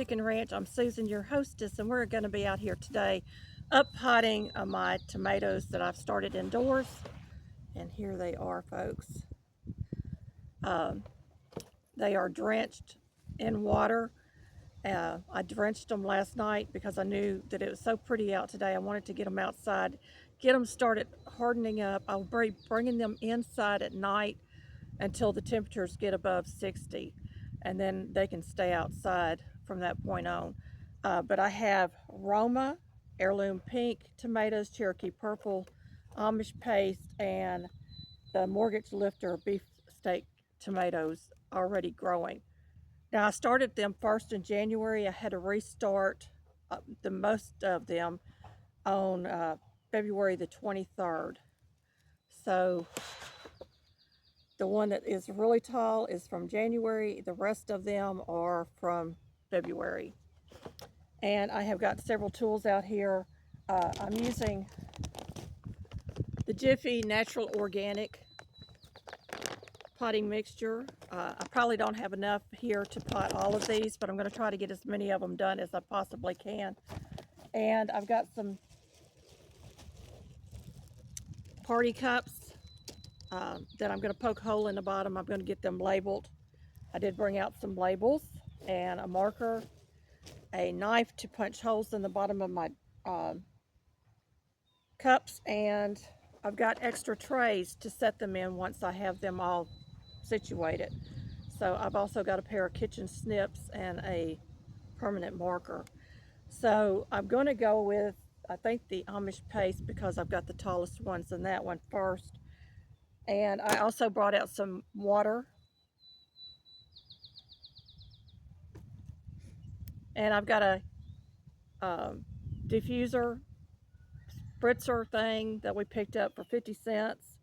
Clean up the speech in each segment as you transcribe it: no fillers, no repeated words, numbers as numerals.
Chicken Ranch. I'm Susan, your hostess, and we're going to be out here today up potting my tomatoes that I've started indoors. And here they are, folks. They are drenched in water. I drenched them last night because I knew that it was so pretty out today. I wanted to get them outside, get them started hardening up. I'll be bringing them inside at night until the temperatures get above 60, and then they can stay outside from that point on. But I have Roma, heirloom pink tomatoes, Cherokee purple, Amish paste, and the mortgage lifter beefsteak tomatoes already growing. Now I started them first in January. I had to restart the most of them on February the 23rd. So the one that is really tall is from January. The rest of them are from February. And I have got several tools out here. I'm using the Jiffy Natural Organic potting mixture. I probably don't have enough here to pot all of these, but I'm going to try to get as many of them done as I possibly can. And I've got some party cups that I'm going to poke a hole in the bottom. I'm going to get them labeled. I did bring out some labels and a marker, a knife to punch holes in the bottom of my cups, and I've got extra trays to set them in once I have them all situated. So I've also got a pair of kitchen snips and a permanent marker. So I'm going to go with, I think, the Amish paste because I've got the tallest ones in that one first. And I also brought out some water. And I've got a diffuser spritzer thing that we picked up for 50 cents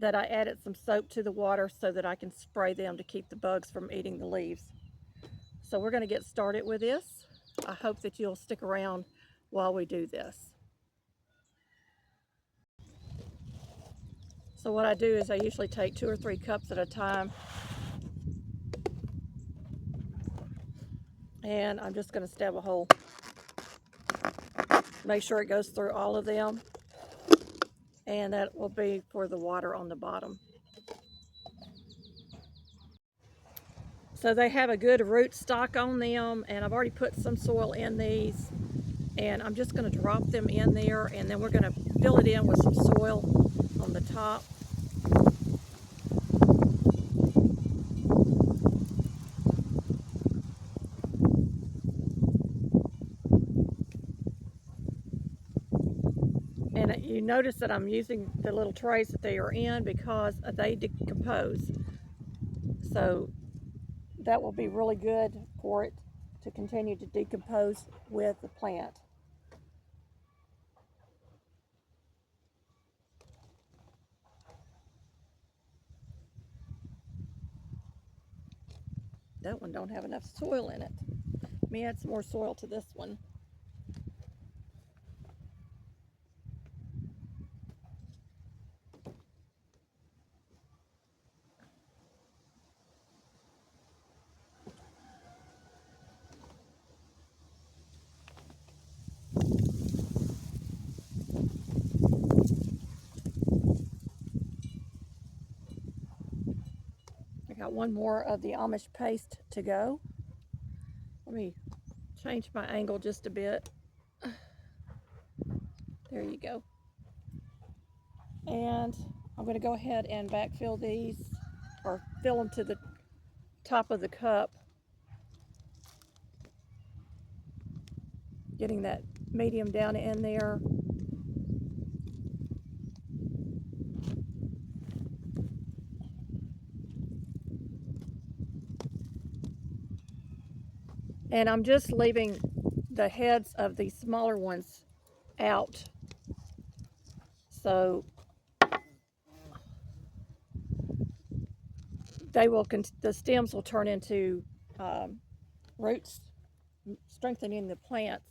that I added some soap to the water so that I can spray them to keep the bugs from eating the leaves. So we're going to get started with this. I hope that you'll stick around while we do this. So what I do is I usually take 2 or 3 cups at a time, and I'm just going to stab a hole. Make sure it goes through all of them, and that will be for the water on the bottom. So they have a good root stock on them, and I've already put some soil in these, and I'm just going to drop them in there, and then we're going to fill it in with some soil on the top. And you notice that I'm using the little trays that they are in because they decompose. So that will be really good for it to continue to decompose with the plant. That one don't have enough soil in it. Let me add some more soil to this one. I got one more of the Amish paste to go. Let me change my angle just a bit. There you go. And I'm going to go ahead and backfill these, or fill them to the top of the cup, getting that medium down in there. And I'm just leaving the heads of the smaller ones out. So the stems will turn into roots, strengthening the plants.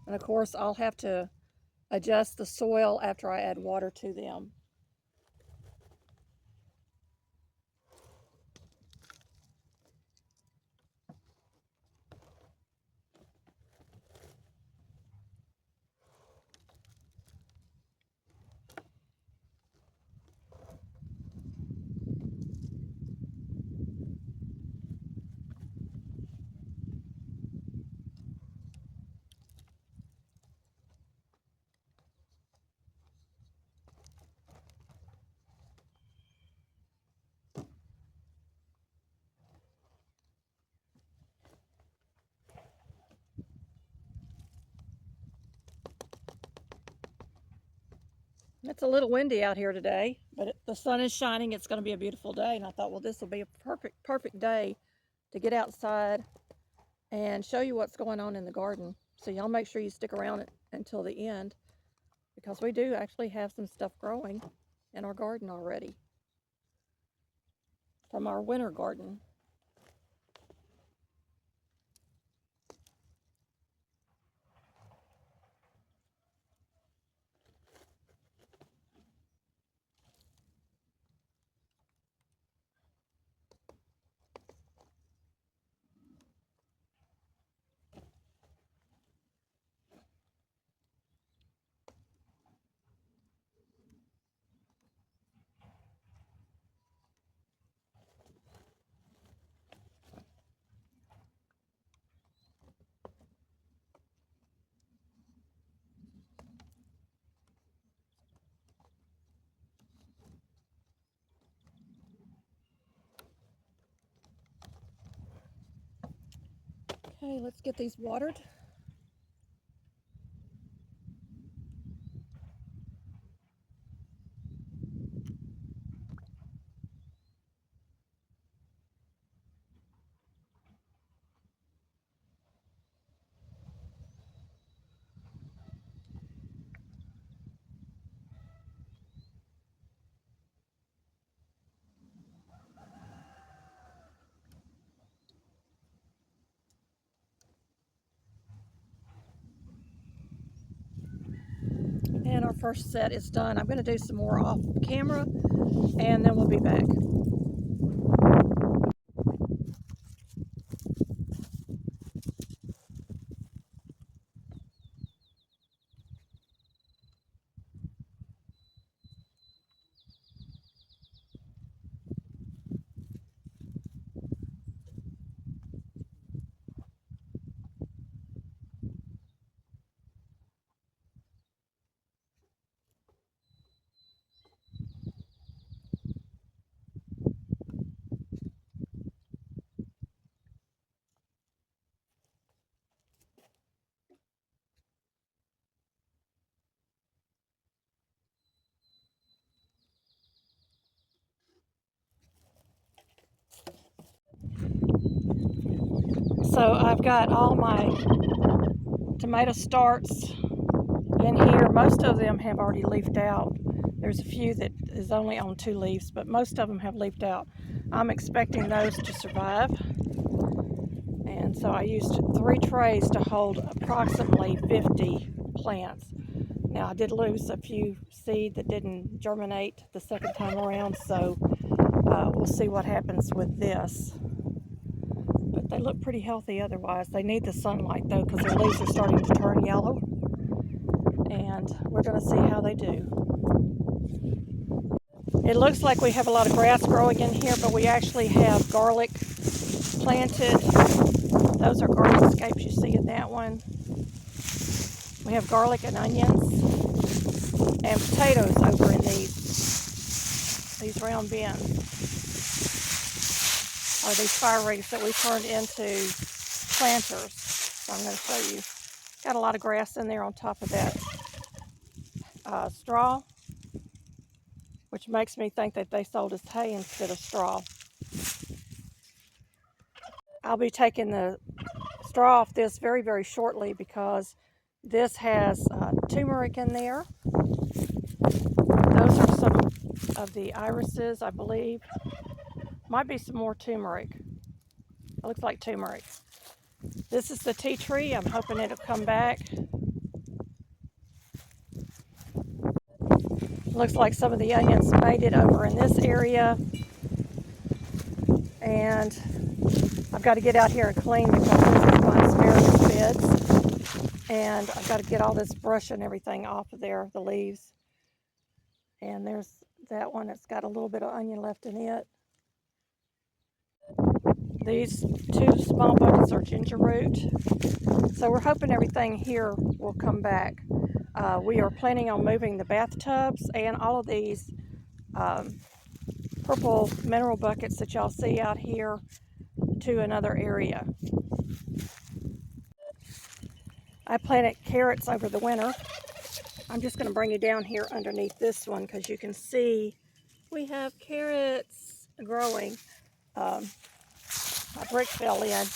And of course, I'll have to adjust the soil after I add water to them. It's a little windy out here today, but the sun is shining. It's going to be a beautiful day, and I thought, well, this will be a perfect day to get outside and show you what's going on in the garden. So y'all make sure you stick around until the end, because we do actually have some stuff growing in our garden already from our winter garden. Okay, let's get these watered. And our first set is done. I'm going to do some more off camera, and then we'll be back. So I've got all my tomato starts in here. Most of them have already leafed out. There's a few that is only on 2 leaves, but most of them have leafed out. I'm expecting those to survive. And so I used 3 trays to hold approximately 50 plants. Now I did lose a few seed that didn't germinate the second time around, so we'll see what happens with this. But they look pretty healthy otherwise. They need the sunlight though, because their leaves are starting to turn yellow. And we're going to see how they do. It looks like we have a lot of grass growing in here, but we actually have garlic planted. Those are garlic scapes you see in that one. We have garlic and onions and potatoes over in these round bins, or these fire rigs that we turned into planters. So I'm going to show you. Got a lot of grass in there on top of that straw, which makes me think that they sold us hay instead of straw. I'll be taking the straw off this very, very shortly, because this has turmeric in there. Those are some of the irises, I believe. Might be some more turmeric. It looks like turmeric. This is the tea tree. I'm hoping it'll come back. Looks like some of the onions made it over in this area. And I've got to get out here and clean, because this is my asparagus beds. And I've got to get all this brush and everything off of there, the leaves. And there's that one that's got a little bit of onion left in it. These 2 small buckets are ginger root. So we're hoping everything here will come back. We are planning on moving the bathtubs and all of these purple mineral buckets that y'all see out here to another area. I planted carrots over the winter. I'm just going to bring you down here underneath this one because you can see we have carrots growing. My brick fell in.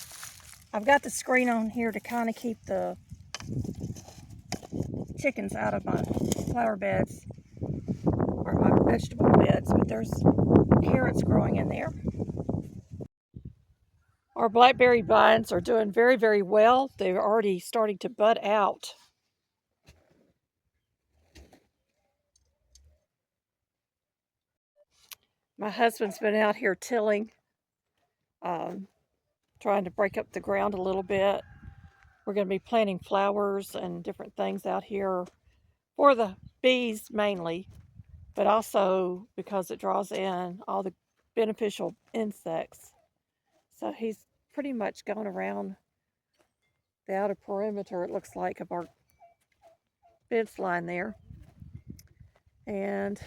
I've got the screen on here to kind of keep the chickens out of my flower beds or my vegetable beds, but there's carrots growing in there. Our blackberry vines are doing very, very well. They're already starting to bud out. My husband's been out here tilling, trying to break up the ground a little bit. We're going to be planting flowers and different things out here for the bees mainly, but also because it draws in all the beneficial insects. So he's pretty much gone around the outer perimeter, it looks like, of our fence line there. And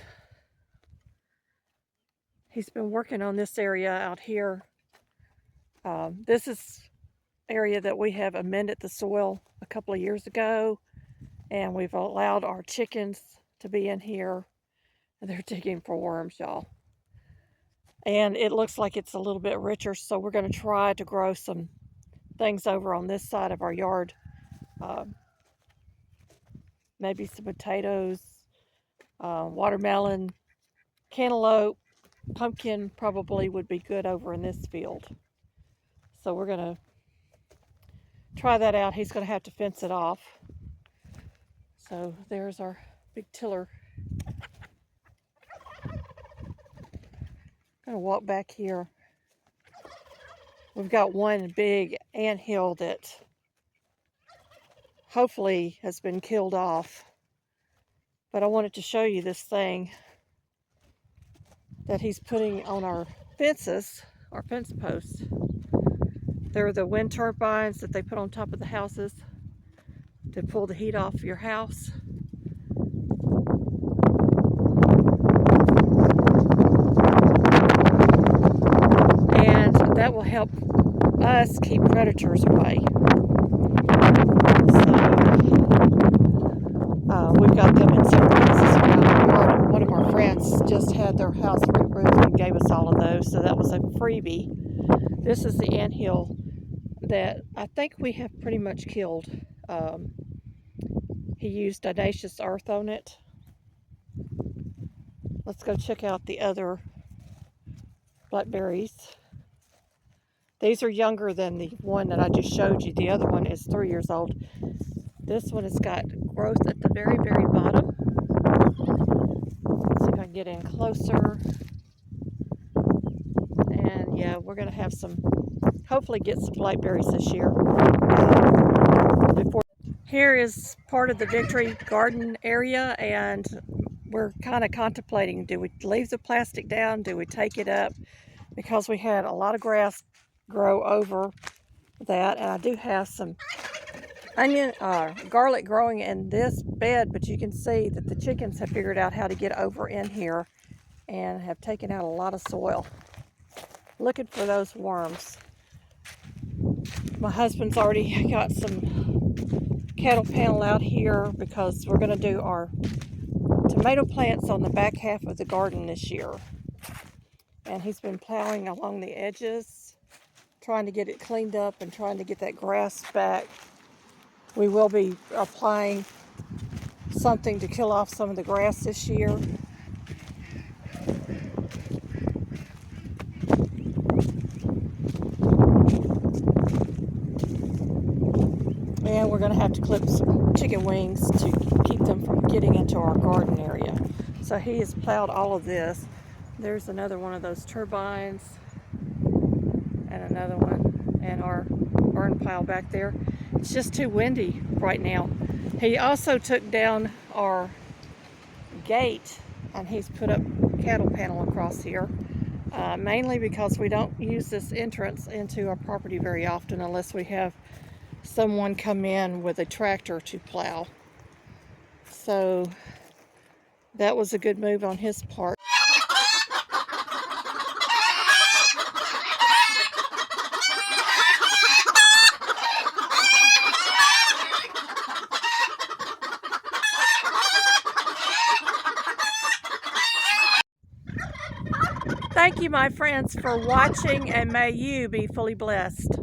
he's been working on this area out here. This is area that we have amended the soil a couple of years ago, and we've allowed our chickens to be in here. They're digging for worms, y'all. And it looks like it's a little bit richer, so we're going to try to grow some things over on this side of our yard. Maybe some potatoes, watermelon, cantaloupe, pumpkin probably would be good over in this field. So we're going to try that out. He's going to have to fence it off. So there's our big tiller. I'm going to walk back here. We've got one big anthill that hopefully has been killed off. But I wanted to show you this thing that he's putting on our fences, our fence posts. They're the wind turbines that they put on top of the houses to pull the heat off your house. And that will help us keep predators away. So we've got them in several places around the yard. One of our friends just had their house re-roofed and gave us all of those, so that was a freebie. This is the anthill that I think we have pretty much killed. He used diatomaceous earth on it. Let's go check out the other blackberries. These are younger than the one that I just showed you. The other one is 3 years old. This one has got growth at the very, very bottom. Let's see if I can get in closer. And yeah, we're going to have some, hopefully get some blackberries this year. Here is part of the Victory Garden area, and we're kind of contemplating, do we leave the plastic down? Do we take it up? Because we had a lot of grass grow over that, and I do have some garlic growing in this bed, but you can see that the chickens have figured out how to get over in here and have taken out a lot of soil. Looking for those worms. My husband's already got some cattle panel out here because we're going to do our tomato plants on the back half of the garden this year. And he's been plowing along the edges, trying to get it cleaned up and trying to get that grass back. We will be applying something to kill off some of the grass this year. And we're going to have to clip some chicken wings to keep them from getting into our garden area. So he has plowed all of this. There's another one of those turbines and another one, and our burn pile back there. It's just too windy right now. He also took down our gate and he's put up cattle panel across here, mainly because we don't use this entrance into our property very often unless we have someone come in with a tractor to plow. So that was a good move on his part. thank you, my friends, for watching, and may you be fully blessed.